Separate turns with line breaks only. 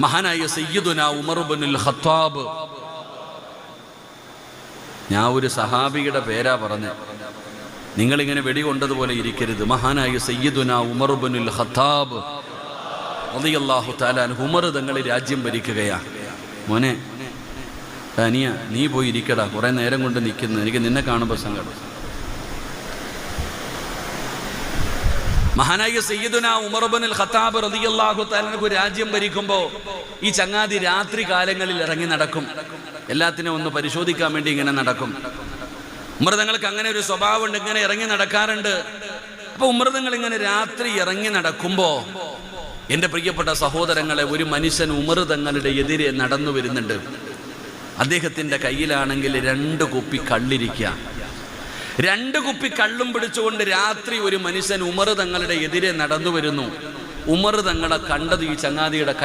മഹാനായ സയ്യിദുന ഉമർ ഇബ്നുൽ ഖത്താബ്. ഞാൻ ഒരു സഹാബിയുടെ പേരാ പറഞ്ഞ്, നിങ്ങളിങ്ങനെ വെടികൊണ്ടതുപോലെ ഇരിക്കരുത്. മഹാനായ സയ്യിദുന ഉമർ ഇബ്നുൽ ഖത്താബ് റളിയല്ലാഹു തആല അൻഹു. ഉമർ തങ്ങൾ രാജ്യം ഭരിക്കുകയാ. മോനെ അനിയ, നീ പോയി ഇരിക്കടാ, കുറേ നേരം കൊണ്ട് നിൽക്കുന്നു, എനിക്ക് നിന്നെ കാണുമ്പോൾ സങ്കടം. മഹാനായ സയ്യിദുന ഉമർ ഇബ്നുൽ ഖത്താബ് റളിയല്ലാഹു തആല അൻഹു രാജ്യം ഭരിക്കുമ്പോൾ ഈ ചങ്ങാതി രാത്രി കാലങ്ങളിൽ ഇറങ്ങി നടക്കും. എല്ലാത്തിനും ഒന്ന് പരിശോധിക്കാൻ വേണ്ടി ഇങ്ങനെ നടക്കും. ഉമർ തങ്ങൾക്ക് അങ്ങനെ ഒരു സ്വഭാവമുണ്ട്, ഇങ്ങനെ ഇറങ്ങി നടക്കാറുണ്ട്. അപ്പൊ ഉമർ തങ്ങൾ ഇങ്ങനെ രാത്രി ഇറങ്ങി നടക്കുമ്പോ, എൻ്റെ പ്രിയപ്പെട്ട സഹോദരങ്ങളെ, ഒരു മനുഷ്യൻ ഉമർ തങ്ങളുടെ എതിരെ നടന്നു വരുന്നുണ്ട്. അദ്ദേഹത്തിൻ്റെ കയ്യിലാണെങ്കിൽ 2 കുപ്പി കള്ളിരിക്കുക. 2 കുപ്പി കള്ളും പിടിച്ചുകൊണ്ട് രാത്രി ഒരു മനുഷ്യൻ ഉമർ തങ്ങളുടെ എതിരെ നടന്നു വരുന്നു. ഉമർ തങ്ങളെ കണ്ടത് ഈ ചങ്ങാതിയുടെ കൈ